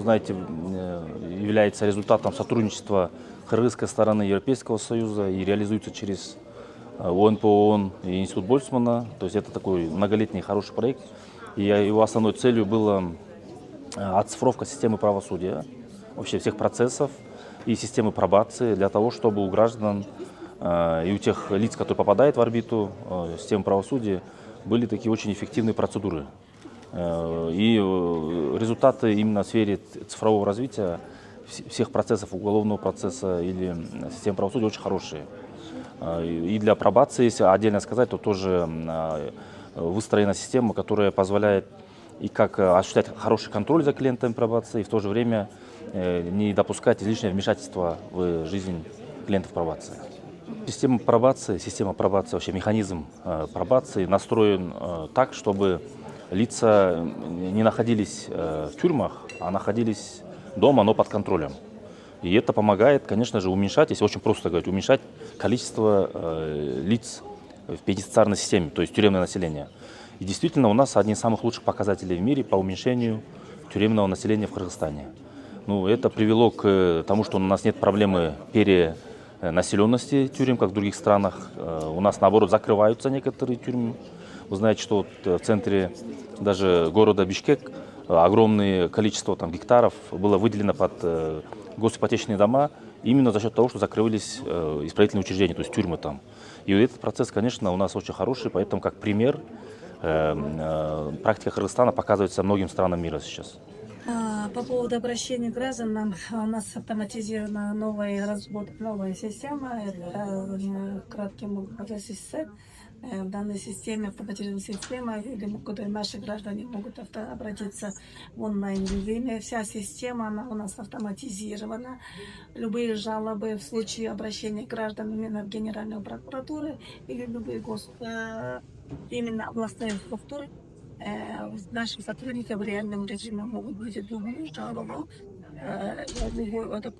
знаете, является результатом сотрудничества кыргызской стороны Европейского Союза и реализуется через ОНПО и Институт Больцмана. То есть это такой многолетний хороший проект. И его основной целью была оцифровка системы правосудия, вообще всех процессов и системы пробации для того, чтобы у граждан и у тех лиц, которые попадают в орбиту системы правосудия, были такие очень эффективные процедуры. И результаты именно в сфере цифрового развития всех процессов, уголовного процесса или системы правосудия очень хорошие. И для пробации, если отдельно сказать, то тоже выстроена система, которая позволяет и как осуществлять хороший контроль за клиентами пробации, и в то же время не допускать излишнего вмешательства в жизнь клиентов пробации. Система пробации, вообще механизм пробации настроен так, чтобы лица не находились в тюрьмах, а находились дома, но под контролем. И это помогает, конечно же, уменьшать, если очень просто говорить, уменьшать количество лиц в пенитенциарной системе, то есть тюремное население. И действительно, у нас одни из самых лучших показателей в мире по уменьшению тюремного населения в Кыргызстане. Ну, это привело к тому, что у нас нет проблемы перенаселенности тюрем, как в других странах. У нас, наоборот, закрываются некоторые тюрьмы. Вы знаете, что в центре даже города Бишкек огромное количество гектаров было выделено под госипотечные дома именно за счет того, что закрылись исправительные учреждения, то есть тюрьмы там. И этот процесс, конечно, у нас очень хороший, поэтому как пример практика Кыргызстана показывается многим странам мира сейчас. По поводу обращения граждан, у нас автоматизирована новая система, это краткий СССР. В данной системе, автоматизированной системе, куда наши граждане могут обратиться в онлайн-режиме. Вся система она у нас автоматизирована. Любые жалобы в случае обращения граждан именно в Генеральную прокуратуру или любые именно областные структуры, наши сотрудники в реальном режиме могут видеть любую жалобу,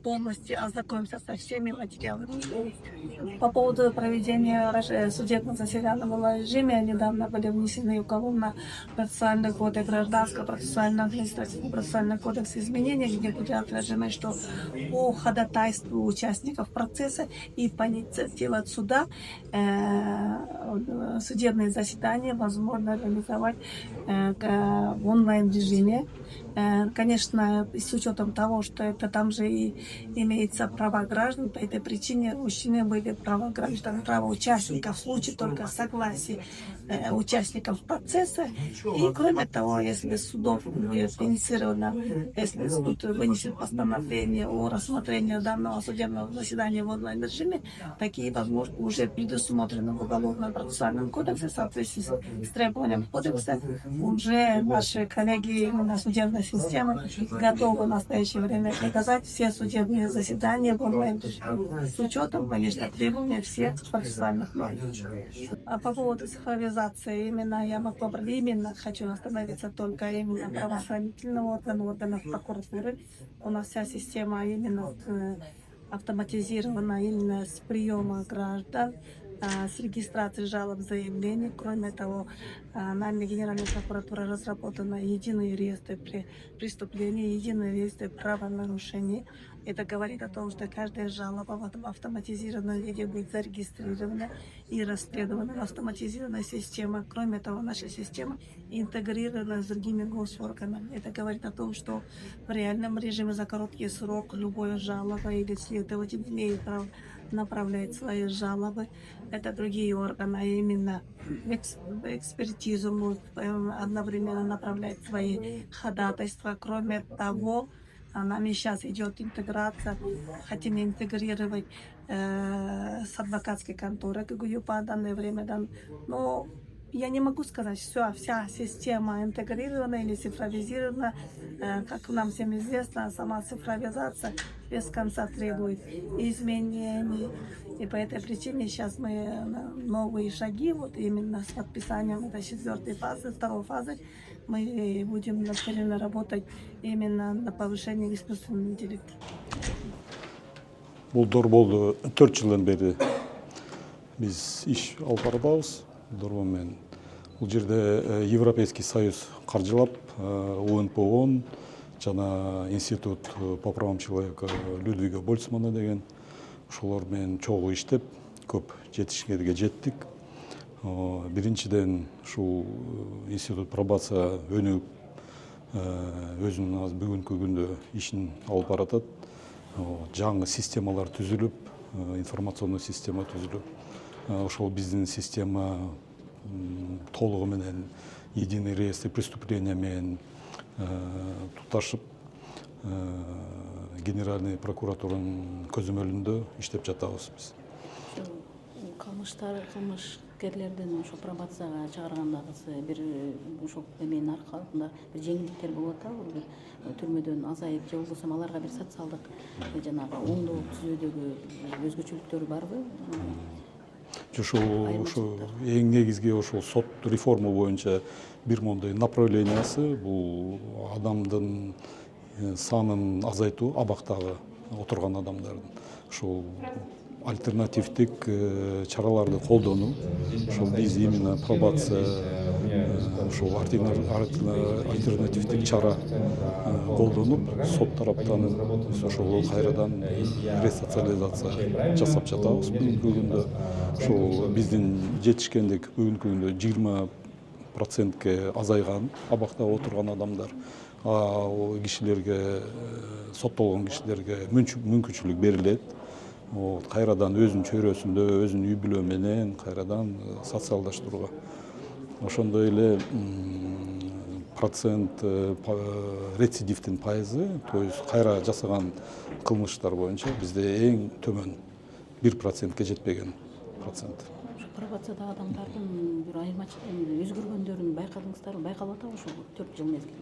полностью ознакомиться со всеми материалами. По поводу проведения судебного заседания в режиме недавно были внесены уголовно-процессуальный кодекс, гражданско-процессуально-административный процессуальный кодекс изменений, где будет отражено, что по ходатайству участников процесса и по инициативе суда судебные заседания возможно организовать в онлайн-режиме. Конечно, с учетом того, что это там же и имеется права граждан, по этой причине учтены были права граждан, права участников в случае только согласия участников процесса. И кроме того, если судом будет инициировано, если суд вынесет постановление о рассмотрении данного судебного заседания в онлайн-режиме, такие возможности уже предусмотрены в Уголовно-процессуальном кодексе, в соответствии с требованием кодекса. Уже наши коллеги на судебной системе готовы в настоящее время показать все судебные заседания в онлайн-режиме с учетом, конечно, требований всех процессуальных норм. А по поводу цифровизации, именно хочу остановиться только именно правоохранительного органов прокуратуры. У нас вся система именно автоматизирована именно с приема граждан, с регистрацией жалоб, заявлений. Кроме того, нами Генеральной прокуратурой разработаны единые реестры преступлений, единые реестры правонарушений. Это говорит о том, что каждая жалоба в автоматизированном виде будет зарегистрирована и расследована в автоматизированной системе. Кроме того, наша система интегрирована с другими госорганами. Это говорит о том, что в реальном режиме за короткий срок любая жалоба или следователь имеет право направлять свои жалобы. Это другие органы, а именно экспертизу могут одновременно направлять свои ходатайства. Кроме того, нами сейчас идет интеграция, хотим интегрировать с адвокатской конторой ГУЮПа в данное время. Но я не могу сказать, вся система интегрирована или цифровизирована. Как нам всем известно, сама цифровизация без конца требует изменений. И по этой причине сейчас мы новые шаги, именно с подписанием этой 4-й фазы, 2-й фазы, мы будем нацелены работать именно на повышение искусственного интеллекта. Бул дорболду 4 жылдан бери биз иш алып барабыз. Дорбо бул жерде Европейский Союз каржылап, ОНПО, жана институт по правам человека Людвига Больцмана деген ошолор менен чогуу иштеп көп жетишкенге жеттик. Биринчиден ушул институт пробация өнүгүп өзүнүн азыр бүгүнкү күндө ишин алып баратат. Жаңы системалар түзүлүп, информационный система түзүлүп, ошол биздин система толугу менен единый реестр преступления менен туташып, Генеральный прокуратуранын көзөмөлүндө иштеп жатабыз биз. Кылмышкерлердин ошо пробацияга чыгаргандагысы бир ошол эменин аркасында бир жеңилдиктер болуп атабы, бир түрмөдөн азайып же болбосо аларга бир социалдык жанагы оңдоо түзүүдөгү өзгөчөлүктөр барбы? Ошо эң негизги ошол сот реформа боюнча бир моундай направлениясы бул адамдын санын азайтуу, абактагы отурган адамдардын ошол альтернативдик чараларды колдонуу. Ошол биз именно пробация ошол альтернативдик чара колдонуп, сот тараптан ошол кайрадан ресоциализация жасап жатабыз бүгүнкү күндө. Ошол биздин жетишкендик бүгүнкү күндө 20%ке азайган абактагы отурган адамдар. Ал кишилерге, соттолгон кишилерге мүмкүнчүлүк берилет. Кайрадан өзүнүн чөйрөсүндө, өзүнүн үй бүлө менен кайрадан социалдаштырууга. Ошондой эле процент рецидивдин пайызы, то есть кайра жасаган кылмыштар боюнча бизде эң төмөн 1%ке жетпеген процент. Пробациядагы адамдардын бир айырмачылыгын өзгөргөндөрүн байкадыңыздарбы? Байкалып атабы ошол 4 жыл мезгилде?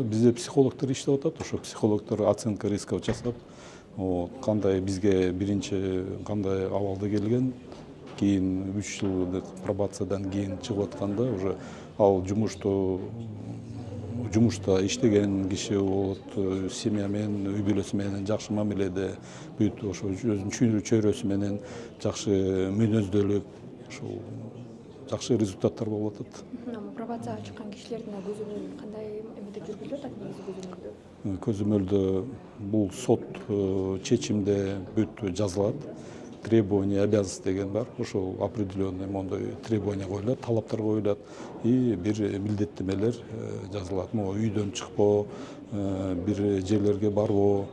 Бизде психологдор иштеп атат, ошо психологдор оценка рисков жасап, кандай бизге биринчи кандай абалда келген, кийин 3 жылдык пробациядан кийин чыгып атканда уже ал жумушта иштеген киши болот, семья менен, үй бүлөсү менен жакшы мамиледе, бүт ошо өзүнүн чөйрөсү менен жакшы мүнөздүүлүк, ошол жакшы результаттар болуп атат. Пробацияга чыккан кишилердин көзөмөлү кандай эмеде жүргүзүлүп атат негизи көзөмөлдө? Бул сот чечимде бүт жазылат. Требования, обязанность деген бар. Ошол определенный мондой требования коюлат, талаптар коюлат и бир милдеттемелер жазылат. Үйдөн чыкпоо, бир жерлерге барбоо,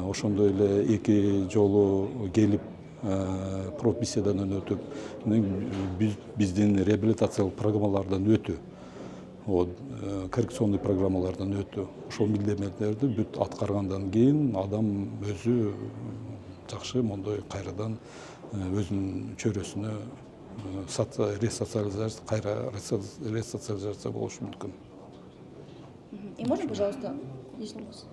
ошондой эле 2 жолу келип профбеседадан өтүп, биздин реабилитациялык программалардан өтүү, коррекционный программалардан өтүү. Ошол милдеттемелерди бүт аткаргандан кийин адам өзү жакшы мондой кайрадан өзүнүн чөйрөсүнө ресоциализация болушу мүмкүн. И можно, пожалуйста,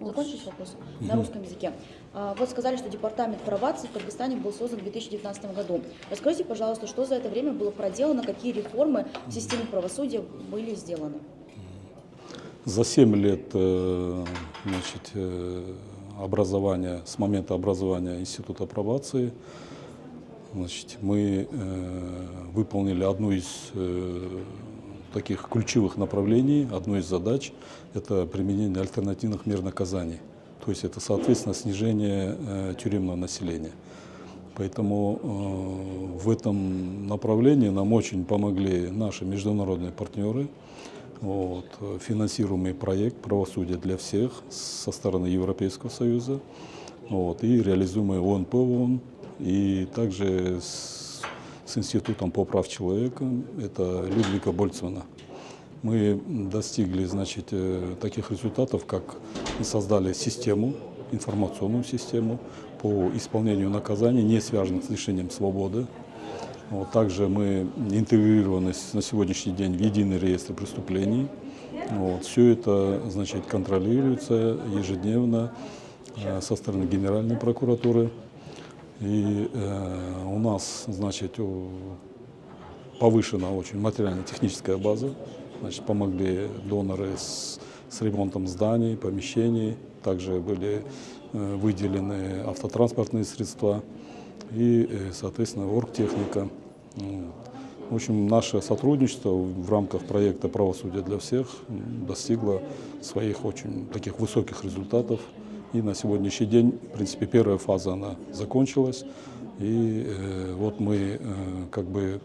закончить вопрос на русском языке? Вот сказали, что департамент пробации в Кыргызстане был создан в 2019 году. Расскажите, пожалуйста, что за это время было проделано, какие реформы в системе правосудия были сделаны? За 7 лет образования, с момента образования Института пробации, мы выполнили одну из таких ключевых направлений, одну из задач – это применение альтернативных мер наказаний. То есть это, соответственно, снижение тюремного населения. Поэтому в этом направлении нам очень помогли наши международные партнеры. Финансируемый проект «Правосудие для всех» со стороны Европейского Союза и реализуемый ОНП ООН, и также с Институтом по правам человека, это Людвига Больцмана. Мы достигли, таких результатов, как мы создали систему, информационную систему по исполнению наказаний, не связанных с лишением свободы. Также мы интегрированы на сегодняшний день в единый реестр преступлений. Все это, контролируется ежедневно со стороны Генеральной прокуратуры. И у нас, повышена очень материально-техническая база. Помогли доноры с ремонтом зданий, помещений. Также были выделены автотранспортные средства и, соответственно, оргтехника. В общем, наше сотрудничество в рамках проекта «Правосудие для всех» достигло своих очень таких высоких результатов. И на сегодняшний день, в принципе, первая фаза она закончилась. И вот мы как бы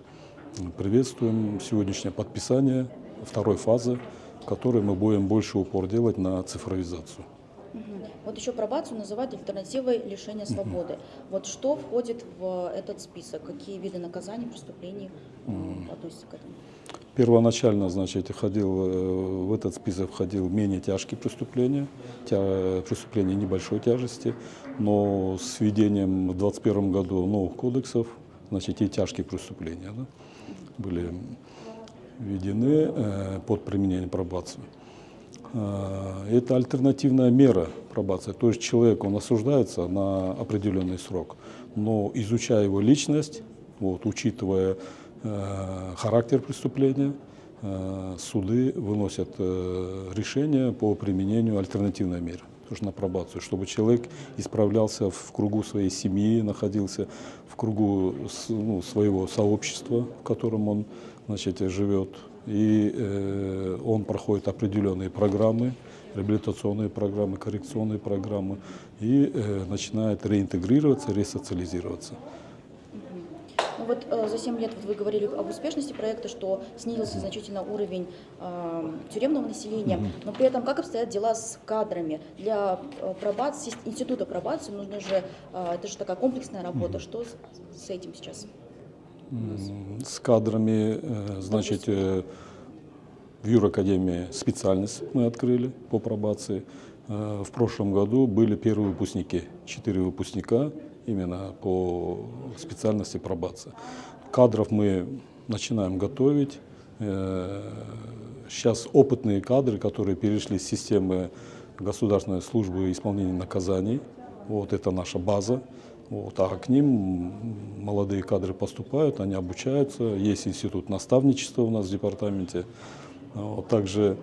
приветствуем сегодняшнее подписание второй фазы, в которой мы будем больше упор делать на цифровизацию. Вот еще пробацию называют альтернативой лишения свободы. Вот что входит в этот список? Какие виды наказаний, преступлений относятся к этому? Первоначально, значит, в этот список входил менее тяжкие преступления, преступления небольшой тяжести, но с введением в 2021 году новых кодексов, значит, и тяжкие преступления, да, были введены под применение пробации. Это альтернативная мера пробации, то есть человек, он осуждается на определенный срок, но изучая его личность, вот, учитывая характер преступления, суды выносят решение по применению альтернативной меры, тоже на пробацию, чтобы человек исправлялся в кругу своей семьи, находился в кругу своего сообщества, в котором он, значит, живет, и он проходит определенные программы, реабилитационные программы, коррекционные программы, и начинает реинтегрироваться, ресоциализироваться. Ну вот за 7 лет вы говорили об успешности проекта, что снизился значительно уровень тюремного населения, но при этом как обстоят дела с кадрами? Для пробации, института пробации нужно же, это же такая комплексная работа, что с этим сейчас? С кадрами, значит, в юракадемии специальность мы открыли по пробации. В прошлом году были первые выпускники, 4 выпускника именно по специальности пробация. Кадров мы начинаем готовить. Сейчас опытные кадры, которые перешли с системы государственной службы исполнения наказаний, вот это наша база. Вот, а к ним молодые кадры поступают, они обучаются. Есть институт наставничества у нас в департаменте. Вот, также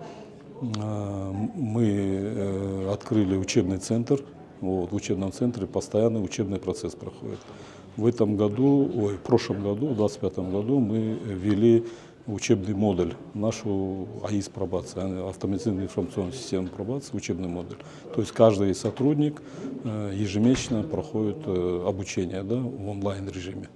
мы открыли учебный центр. Вот, в учебном центре постоянный учебный процесс проходит. В прошлом году, в 2025 году, мы ввели учебный модуль, нашу АИС пробации, автоматизированную информационную систему пробации, учебный модуль. То есть каждый сотрудник ежемесячно проходит обучение, да, в онлайн-режиме.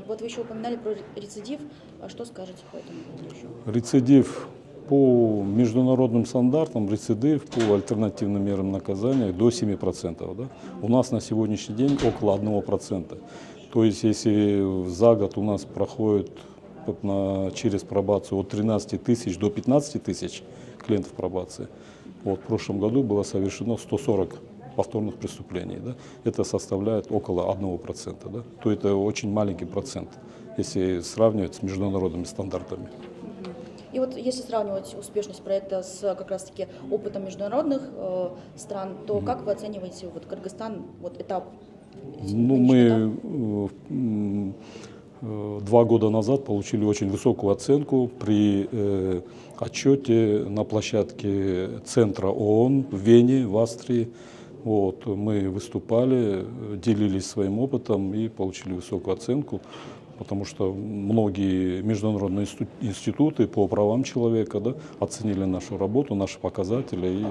Вот вы еще упоминали про рецидив. А что скажете по этому поводу еще? Рецидив по международным стандартам, рецидив по альтернативным мерам наказания до 7%. Да? У нас на сегодняшний день около 1%. То есть если за год у нас проходит через пробацию от 13 тысяч до 15 тысяч клиентов пробации, вот, в прошлом году было совершено 140 повторных преступлений. Да? Это составляет около 1%. Да? То это очень маленький процент, если сравнивать с международными стандартами. И вот если сравнивать успешность проекта с как раз-таки опытом международных стран, то как вы оцениваете вот Кыргызстан, вот этап? Ну, мы 2 года назад получили очень высокую оценку при отчете на площадке центра ООН в Вене, в Австрии. Вот, мы выступали, делились своим опытом и получили высокую оценку, потому что многие международные институты по правам человека, да, оценили нашу работу, наши показатели, и,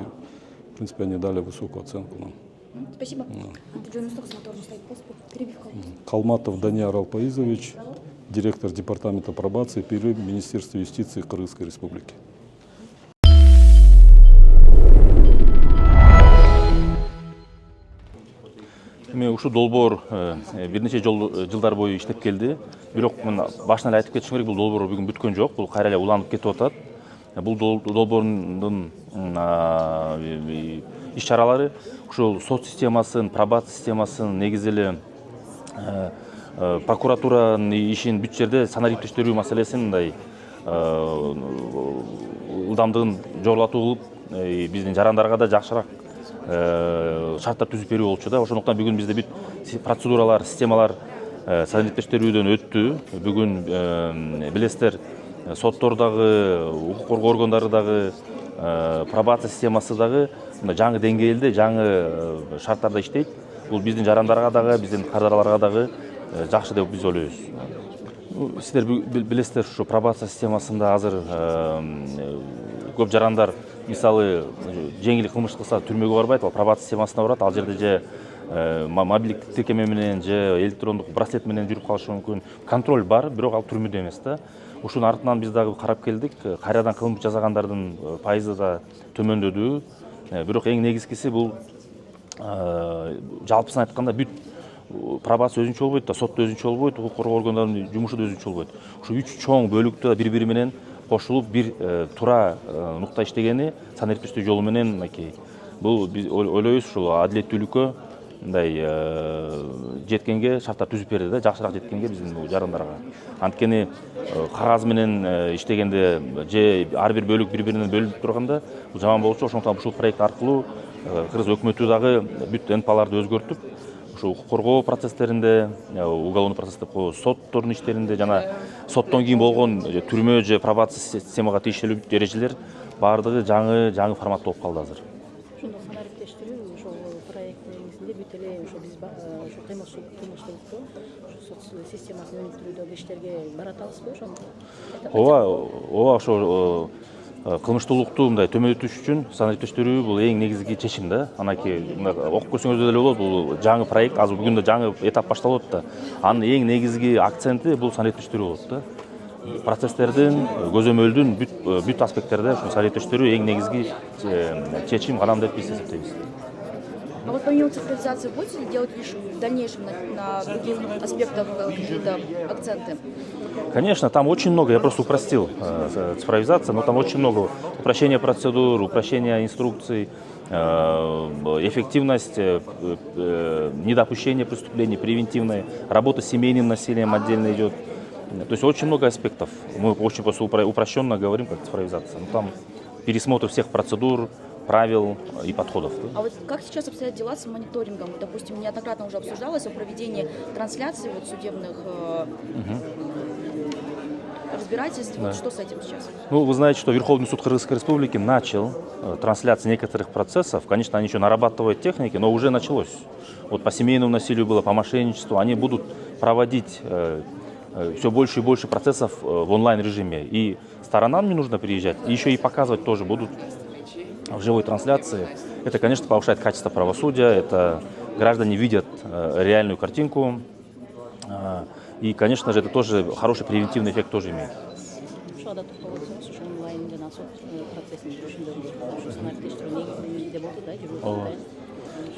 в принципе, они дали высокую оценку нам. Спасибо. Калматов Данияр Алпаизович, директор департамента пробации при Министерстве юстиции Кыргызской Республики. Мен ушул долбоор бир нече жылдар бою иштеп келди. Бирок мен башынан эле айтып кетишим керек, бул долбоор бүгүн бүткөн жок, бул кайра эле уланып кетип атат. Бул долбоордун иш чаралары ушул сот системасын, пробация системасын, негизи эле прокуратуранын ишин бүт жерде санариптештирүү маселесин мындай ылдамдыгын жогорулатуу кылып, биздин жарандарга да жакшыраак шарттар түзүп берүү болчу да. Ошондуктан бүгүн бизде бүт процедуралар, системалар санариптештирүүдөн өттү. Бүгүн билесиздер, соттордогу, укук коргоо органдары дагы, пробация системасы дагы жаңы деңгээлде, жаңы шарттарда иштейт. Бул биздин жарандарга дагы, биздин кардарларга дагы жакшы деп биз ойлойбуз. Сіздер білесіздер, ушу пробация системасында азыр көп жарандар мисалы жеңіл кылмыш кылса түрмөгө барбайт, ал пробация системасына барат. Ал жерде же мобилдик тиркеме менен же электрондук браслет менен жүрүп калышы мүмкүн. Контроль бар, бирок ал түрмөдө эмес да. Ушунун артынан биз дагы карап келдик. Кайрадан кылмыш жасагандардын пайызы да төмөндөдү. Бирок эң негизгиси бул жалпысын айтканда бүт пробация өзүнчө болбойт да, сот өзүнчө болбойт, укук коргоо органдарынын жумушу да өзүнчө болбойт. Ушу үч чоң бөлүктө бири-бири менен кошулуп бир туура нукта иштегени санариптештүү жолу менен мынакей. Бул биз ойлойбуз ушул адилеттүүлүккө мындай жеткенге шарттар түзүп берди да, жакшыраак жеткенге биздин жарандарга. Анткени кагаз менен иштегенде же ар бир бөлүк бири-биринен бөлүнүп турганда бул жаман болчу. Ошондуктан ушул проект аркылуу Кыргыз өкмөтү дагы бүт НПаларды өзгөртүп, ушу укук коргоо процесстеринде, уголовный процессте соттордун иштеринде жана соттон кийин болгон түрмө же пробация системага тиешелүү эрежелер баардыгы жаңы форматта болуп калды азыр. Ошондо санариптештирүү ошол проект негизинде бүт эле ошо биз ошо кыймылчылыкту сот системасын өнүктүрүүдөгү иштерге баратабызбы ошондо? Ооба, ошо кылмыштуулукту мындай төмөндөтүш үчүн санариптештирүү бул эң негизги чечим да. Анакей окуп көрсөңүздөр деле болот, бул жаңы проект, азыр бүгүн да жаңы этап башталып атат да. Анын эң негизги акценти бул санариптештирүү болот да. Процесстердин, көзөмөлдүн бүт аспекттерде ушу санариптештирүү эң негизги чечим, кадам деп биз эсептейбиз. А вот помимо цифровизации будете ли делать лишь в дальнейшем на других аспектах какие-то акценты? Конечно, там очень много, я просто упростил цифровизация, но там очень много упрощения процедур, упрощения инструкций, эффективность, недопущение преступлений, превентивная, работа с семейным насилием отдельно идет. То есть очень много аспектов. Мы очень просто упрощенно говорим, как цифровизация. Но там пересмотр всех процедур, правил и подходов. А вот как сейчас обстоят дела с мониторингом? Допустим, неоднократно уже обсуждалось о проведении трансляций судебных разбирательств. Вот что с этим сейчас? Ну, вы знаете, что Верховный суд Кыргызской Республики начал трансляции некоторых процессов. Конечно, они еще нарабатывают техники, но уже началось. Вот по семейному насилию было, по мошенничеству. Они будут проводить все больше и больше процессов в онлайн-режиме. И сторонам не нужно приезжать, и еще и показывать тоже будут в живой трансляции. Это, конечно, повышает качество правосудия, это граждане видят реальную картинку. И, конечно же, это тоже хороший превентивный эффект тоже имеет.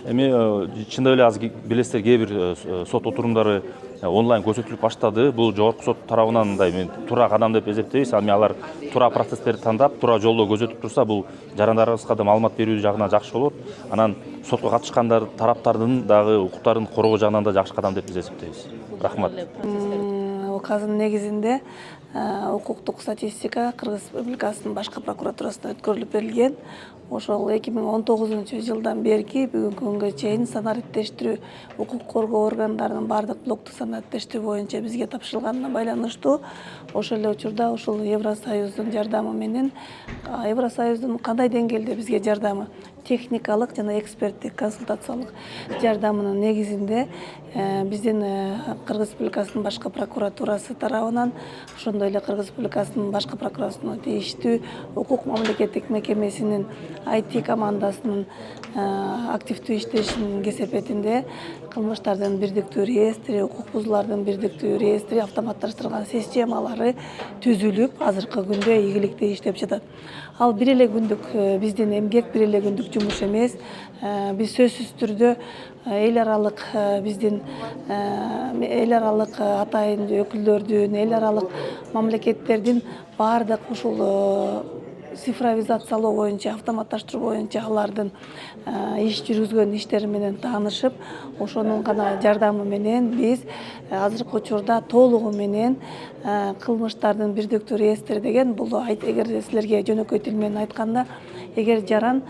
Эми чындап эле азыр билесиздер, кээ бир сот отурумдары онлайн көрсөтүлүп баштады. Бул жогорку сот тарабынан мындай мен туура кадам деп эсептейбиз. Ами алар туура процесстерди тандап, туура жолдо көзөтүп турса, бул жарандарыбызга да маалымат берүү жагынан жакшы болот. Анан сотко катышкандар тараптардын дагы укуктарын коргоо жагынан да жакшы кадам деп биз эсептейбиз. Рахмат. Указдын негизинде укуктук статистика Кыргыз Республикасынын башкы прокуратурасына өткөрүлүп берилген. Ошол 2019-жылдан берки бүгүнкү күнгө чейин санариптештирүү укук коргоо органдарынын бардык блоктук санариптештирүү боюнча бизге тапшырылганына байланыштуу ошол эле учурда ушул Евросоюздун жардамы менен Евросоюздун кандай деңгээлде бизге жардамы техникалык жана эксперттик консультациялык жардамынын негизинде биздин Кыргыз Республикасынын башкы прокуратурасы тарабынан ошондой эле Кыргыз Республикасынын башкы прокуратурасына тийиштүү укук мамлекеттик мекемесинин IT командасынын активдүү иштешинин кесепетинде кылмыштардын бирдиктүү реестри, укук бузуулардын бирдиктүү реестри, автоматташтырылган системалары түзүлүп, азыркы күндө ийгиликтүү иштеп жатат. Ал бир эле күндүк биздин эмгек, бир эле күндүк жумуш эмес. Биз сөзсүз түрдө эл аралык биздин эл аралык атайын өкүлдөрдүн, эл аралык мамлекеттердин бардык ушул цифровизациялоо боюнча, автоматташтыруу боюнча алардын иш жүргүзгөн иштери менен таанышып, ошонун гана жардамы менен биз азыркы учурда толугу менен кылмыштардын бирдиктүү реестри деген бул эгер силерге жөнөкөй тил менен айтканда, эгер жаран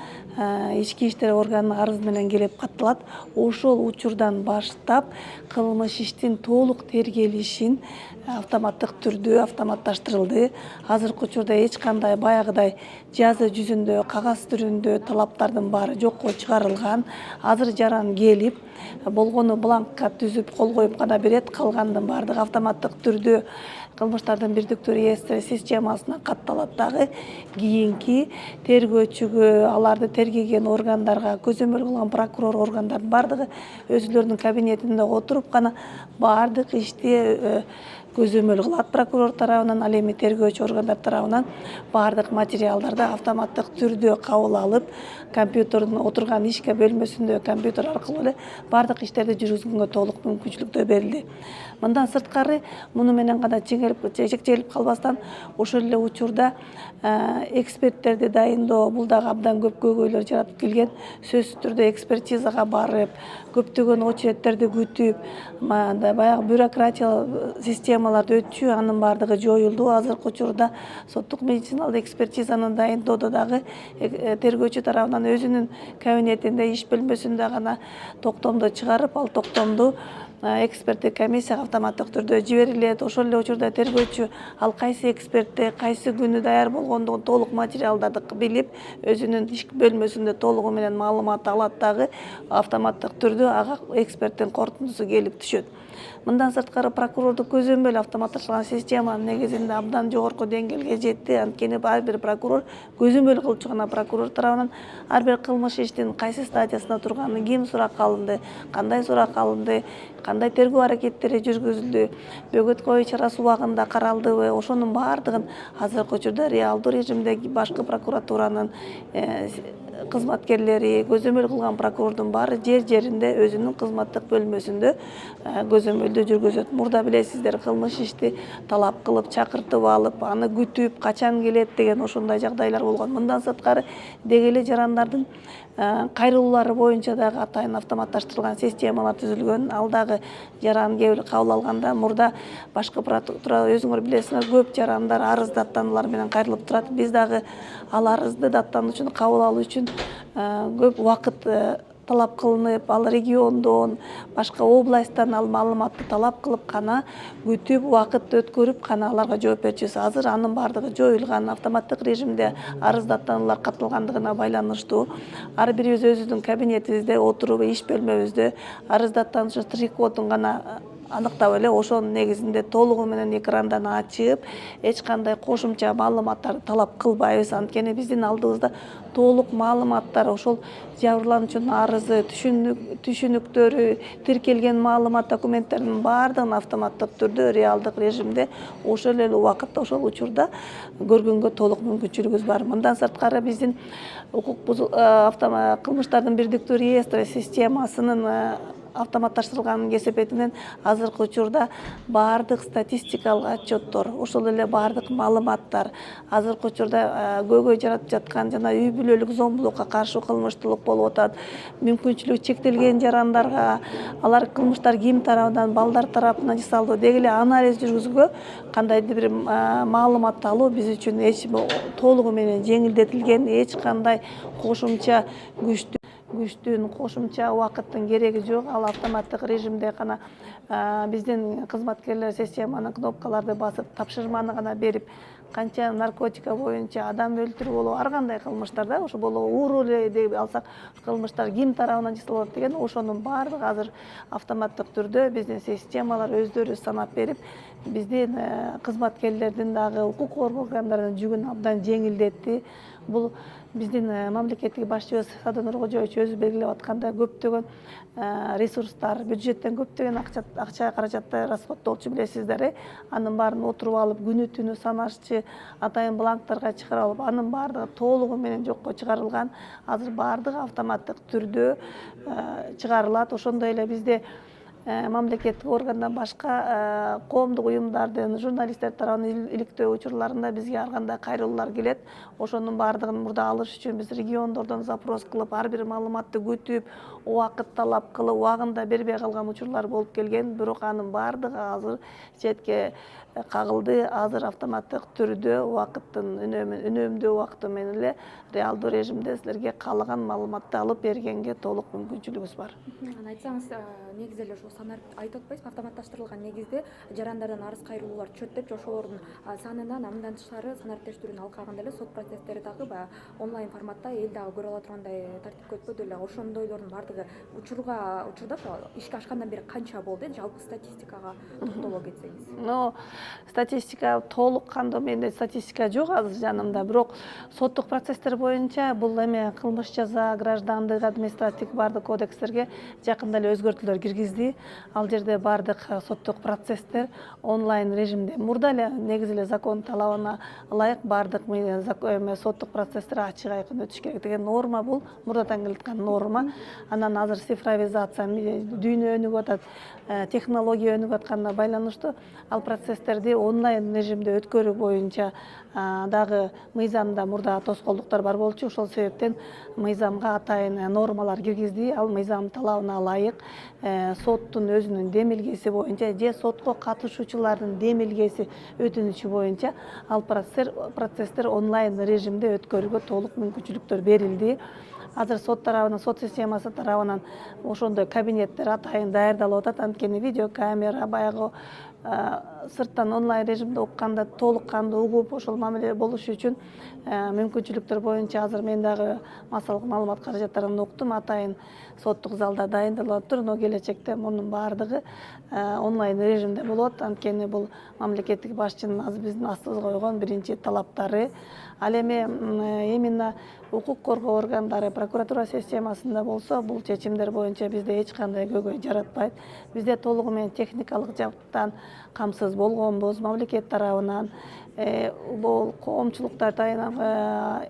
ички иштер органына арыз менен келип катталат, ошол учурдан баштап кылмыш иштин толук тергелишин автоматтык түрдө автоматташтырылды. Азыркы учурда эч кандай баягыдай жазы жүзүндө, кагаз түрүндө талаптардын баары жокко чыгарылган. Азыр жаран келип, болгону бланкка түзүп, кол коюп гана берет, калгандын баардыгы автоматтык түрдө кылмыштардын бирдиктүү реестр системасына катталат дагы кийинки тергөөчүгө, аларды тергеген органдарга, көзөмөл кылган прокурор органдардын бардыгы өзүлөрүнүн кабинетинде отуруп гана баардык ишти көзөмөл кылат прокурор тарабынан, ал эми тергөөчү органдар тарабынан баардык материалдарды автоматтык түрдө кабыл алып, компьютердин отурган ишке бөлмөсүндө компьютер аркылуу эле баардык иштерди жүргүзгөнгө толук мүмкүнчүлүктөр берилди. Мындан сырткары муну менен гана чектелип калбастан ошол эле учурда эксперттерди дайындоо, бул дагы абдан көп көйгөйлөр жаратып келген. Сөзсүз түрдө экспертизага барып, көптөгөн очередтерди күтүп, баягы бюрократиялык системаларды өтчү, анын баардыгы жоюлду. Азыркы учурда соттук медициналык экспертизаны дайындоодо дагы тергөөчү тарабынан өзүнүн кабинетинде, иш бөлмөсүндө гана токтомду чыгарып, ал токтомду эксперттик комиссияга автоматтык түрдө жиберилет. Ошол эле учурда тергөөчү ал кайсы экспертте, кайсы күнү даяр болгондугун толук материалдарды билип, өзүнүн иш бөлмөсүндө толугу менен маалымат алат дагы автоматтык түрдө ага эксперттин корутундусу келип түшөт. Мындан сырткары прокурордук көзөмөл автоматташкан системанын негизинде абдан жогорку деңгээлге жетти. Анткени ар бир прокурор көзөмөл кылчу гана прокурор тарабынан ар бир кылмыш иштин кайсы стадиясында турганын, ким суракка алынды, кандай сурак алынды, кандай тергөө аракеттери жүргүзүлдү, бөгөт коюу чарасы убагында каралдыбы, ошонун баардыгын азыркы учурда реалдуу режимде башкы прокуратуранын кызматкерлери, көзөмөл кылган прокурордун баары жеринде өзүнүн кызматтык бөлмөсүндө көзөмөлдү жүргүзөт. Мурда билесиздер, кылмыш ишти талап кылып, чакыртып алып, аны күтүп, качан келет деген ошондой жагдайлар болгон. Мындан сырткары деги эле жарандардын кайрылуулары боюнча дагы атайын автоматташтырылган системалар түзүлгөн. Ал дагы жаран кабыл алганда мурда башкы прокуратура, өзүңөр билесиңер, көп жарандар арыз даттануулар менен кайрылып турат. Биз дагы ал арызды даттануучуну кабыл алуу үчүн көп убакыт талап кылынып, ал региондон, башка областтан ал маалыматты талап кылып гана күтүп, убакыт өткөрүп гана аларга жооп берчүбүз. Азыр анын баардыгы жоюлган, автоматтык режимде арыз даттануулар катталгандыгына байланыштуу ар бирибиз өзүбүздүн кабинетибизде отуруп, иш бөлмөбүздө арыз даттануучу штрих-кодун гана аныктап эле ошонун негизинде толугу менен экрандан ачып, эч кандай кошумча маалыматтарды талап кылбайбыз. Анткени биздин алдыбызда толук маалыматтар, ошол жабырлануучунун арызы, түшүнүктөрү, тиркелген маалымат, документтердин баардыгын автоматтык түрдө реалдык режимде ошол эле убакытта, ошол учурда көргөнгө толук мүмкүнчүлүгүбүз бар. Мындан сырткары биздин кылмыштардын бирдиктүү реестр системасынын автоматташтырылган кесепетинен азыркы учурда баардык статистикалык отчеттор, ошол эле баардык маалыматтар, азыркы учурда көйгөй жаратып жаткан жана үй бүлөлүк зомбулукка каршы кылмыштуулук болуп атат, мүмкүнчүлүгү чектелген жарандарга алар кылмыштар ким тарабынан, балдар тарабынан жасалды деги эле анализ жүргүзүүгө кандайдыр бир маалымат алуу биз үчүн толугу менен жеңилдетилген, эч кандай кошумча күчтүн, кошумча убакыттын кереги жок. Ал автоматтык режимде гана биздин кызматкерлер системанын кнопкаларды басып, тапшырманы гана берип, канча наркотика боюнча, адам өлтүрүү болобу, ар кандай кылмыштарда, ошо болобу ууруу эле деп алсак, кылмыштар ким тарабынан жасалат деген ошонун баардыгы азыр автоматтык түрдө биздин системалар өздөрү санап берип, биздин кызматкерлердин дагы укук коргоо органдарынын жүгүн абдан жеңилдетти. Бул биздин мамлекеттик башчыбыз Садыр Нуркожоевич өзү белгилеп аткандай көптөгөн ресурстар, бюджеттен көптөгөн акча каражатты расходтолчу билесиздер. Анын баарын отуруп алып, күнү түнү санашчы, атайын бланктарга чыгарып алып, анын баардыгы толугу менен жокко чыгарылган. Азыр баардыгы автоматтык түрдө чыгарылат. Ошондой эле бизде мамлекеттик органдан башка коомдук уюмдардын, журналисттер тарабынан иликтөө учурларында бизге ар кандай кайрылуулар келет. Ошонун баардыгын мурда алыш үчүн биз региондордон запрос кылып, ар бир маалыматты күтүп, убакыт талап кылып, убагында бербей калган учурлар болуп келген. Бирок анын баардыгы азыр четке кагылды. Азыр автоматтык түрдө убакыттын үнөмдүү убакыты менен эле реалдуу режимде силерге каалаган маалыматты алып бергенге толук мүмкүнчүлүгүбүз бар. Айтсаңыз, негизи эле ошол айтып атпайсызбы, автоматташтырылган негизде жарандардан арыз кайрылуулар түшөт деп, ошолордун санынан мындан тышкары санариптештирүүнүн алкагында эле сот процесстери дагы баягы онлайн форматта эл дагы көрө ала тургандай тартипке өтпөдү эле. Ошондойлордун баардыгы учурда ишке ашкандан бери канча болду? Жалпы статистикага токтоло кетсеңиз. Статистика толук кандуу менде статистика жок азыр жанымда, бирок соттук процесстер боюнча бул эме кылмыш жаза, граждандык, административдик баардык кодекстерге жакында эле өзгөртүүлөр киргизди. Ал жерде баардык соттук процесстер онлайн режимде. Мурда эле негизи эле закон талабына ылайык баардык соттук процесстер ачык айкын өтүш керек деген норма, бул мурдадан келаткан норма. Анан азыр цифровизация, дүйнө өнүгүп атат, технология өнүгүп атканына байланыштуу ал процесстерди онлайн режимде өткөрүү боюнча дагы мыйзамда мурда тоскоолдуктар бар болчу. Ошол себептен мыйзамга атайын нормалар киргизди. Ал мыйзам талабына ылайык соттун өзүнүн демилгеси боюнча же сотко катышуучулардын демилгеси өтүнүчү боюнча ал процесстер онлайн режимде өткөрүүгө толук мүмкүнчүлүктөр берилди. Азыр сот тарабынан, сот системасы тарабынан ошондой кабинеттер атайын даярдалып атат. Анткени видеокамера, баягы сырттан онлайн режимде укканда толук кандуу угуп ошол мамиле болушу үчүн мүмкүнчүлүктөр боюнча азыр мен дагы массалык маалымат каражаттарын уктум. Атайын соттук залда дайындалып атыптыр, но келечекте мунун баардыгы онлайн режимде болот. Анткени бул мамлекеттик башчынын биздин астыбызга койгон биринчи талаптары. Ал эми именно укук коргоо органдары, прокуратура системасында болсо бул чечимдер боюнча бизде эч кандай көйгөй жаратпайт. Бизде толугу менен техникалык жактан камсыз болгонбуз. Мамлекет тарабынан бул коомчулуктар тайынаган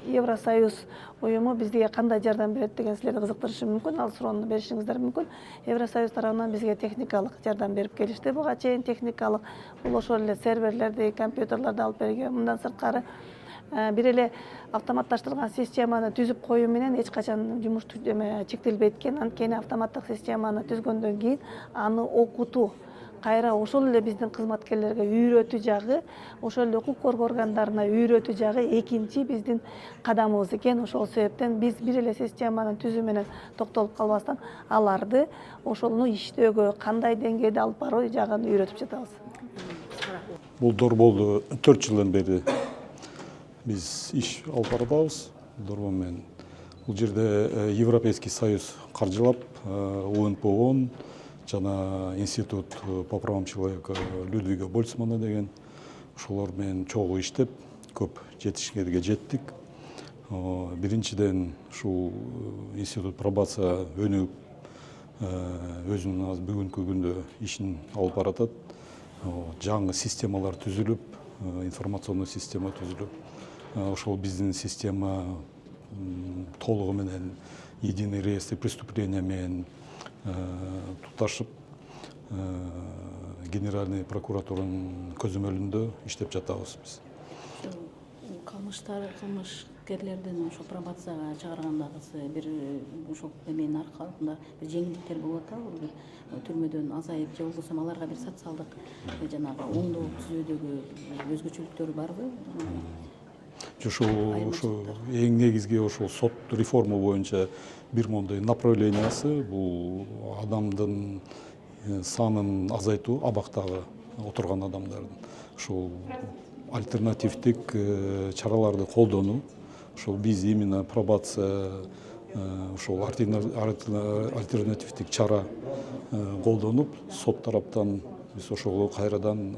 Евросоюз уюму бизге кандай жардам берет деген силерди кызыктырышы мүмкүн. Ал суроону беришиңиздер мүмкүн. Евросоюз тарабынан бизге техникалык жардам берип келишти. Буга чейин техникалык бул ошол эле серверлерди, компьютерлерди алып берген. Мындан сырткары бир эле автоматташтырылган системаны түзүп коюу менен эч качан жумуш чектелбейт экен. Анткени автоматтык системаны түзгөндөн кийин аны окутуу кайра ошол эле биздин кызматкерлерге үйрөтүү жагы, ошол эле укук коргоо органдарына үйрөтүү жагы экинчи биздин кадамыбыз экен. Ошол себептен биз бир эле системанын түзүү менен токтолуп калбастан аларды ошону иштөөгө кандай деңгээлде алып баруу жагын үйрөтүп жатабыз. Бул долбоорду 4 жылдан бери биз иш алып барабыз. Долбоор менен бул жерде Европейский союз каржылап, УНПО жана Институт по правам человека Людвига Больцмана деген ошолор менен чогуу иштеп көп жетишкерге жеттик. Биринчиден ушул Институт пробация өнүгүп өзүнүн азыр бүгүнкү күндө ишин алып баратат. Жаңы системалар түзүлүп, информационный система түзүлүп, ошол биздин система толугу менен единый реестр преступления менен туташып Генеральный прокуратуранын көзөмөлүндө иштеп жатабыз биз. Кылмышкерлердин ошо пробацияга чыгаргандагысы бир ошол эменин аркасында бир жеңилдиктер болуп атабы, бир түрмөдөн азайып же болбосо аларга бир социалдык жанагы оңдоо түзүүдөгү өзгөчөлүктөр барбы? Ошо эң негизги ошол сот реформа боюнча бир моундай направлениясы бул адамдын санын азайтуу, абактагы отурган адамдардын. Ошол альтернативдик чараларды колдонуу. Ошол биз именно пробация ошол альтернативдик чара колдонуп, сот тараптан биз ошого кайрадан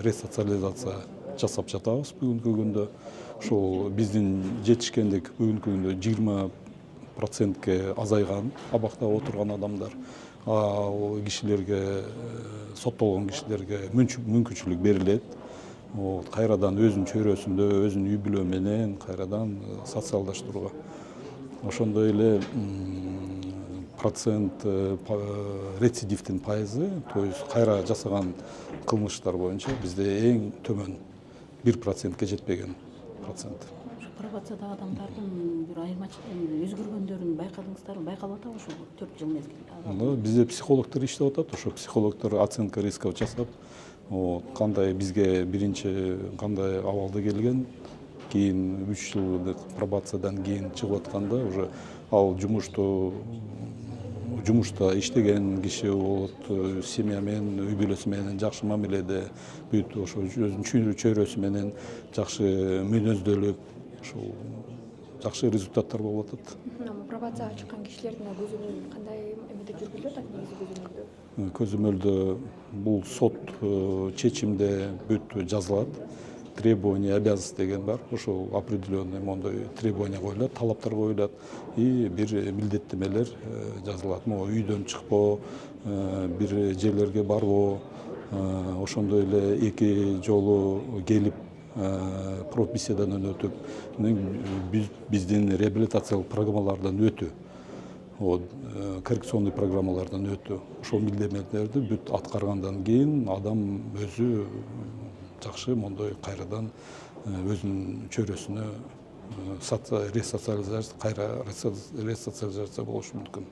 ресоциализация жасап жатабыз бүгүнкү күндө. Ошол биздин жетишкендик бүгүнкү күндө 20%ке азайган абакта отурган адамдар. Ал кишилерге, соттолгон кишилерге мүмкүнчүлүк берилет. Кайрадан өзүнүн чөйрөсүндө, өзүнүн үй бүлө менен кайрадан социалдаштырууга. Ошондой эле процент рецидивдин пайызы, то есть кайра жасаган кылмыштар боюнча бизде эң төмөн 1%ке жетпеген процент. Пробацияда адамдардын бир айырмачылыгын өзгөргөндөрүн байкадыңыздарбы? Байкалып атабы ошол 4 жыл мезгилде? Бизде психологдор иштеп атат. Ошо психологдор оценка рисков жасап, кандай бизге биринчи кандай абалда келген, кийин 3 жылдык пробациядан кийин чыгып атканда уже ал жумушту жумушта иштеген киши болот, семья менен, үй бүлөсү менен жакшы мамиледе, бүт ошо өзүнүн чөйрөсү менен жакшы мүнөздөлүп, ошол жакшы результаттар болуп атат. Пробацияга чыккан кишилердин көзөмөлү кандай эмеде жүргүзүлүп атат негизи көзөмөлдө? Көзөмөлдө бул сот чечимде бүт жазылат. Требования, обязанность деген бар. Ошол определенный мондой требования коюлат, талаптар коюлат и бир милдеттемелер жазылат. Могу үйдөн чыкпоо, бир жерлерге барбоо, ошондой эле эки жолу келип профбеседадан өтүп, биздин реабилитациялык программалардан өтүү. Коррекционный программалардан өтүү. Ошол милдеттемелерди бүт аткаргандан кийин адам өзү жакшы мондой кайрадан өзүнүн чөйрөсүнө ресоциализация болушу мүмкүн.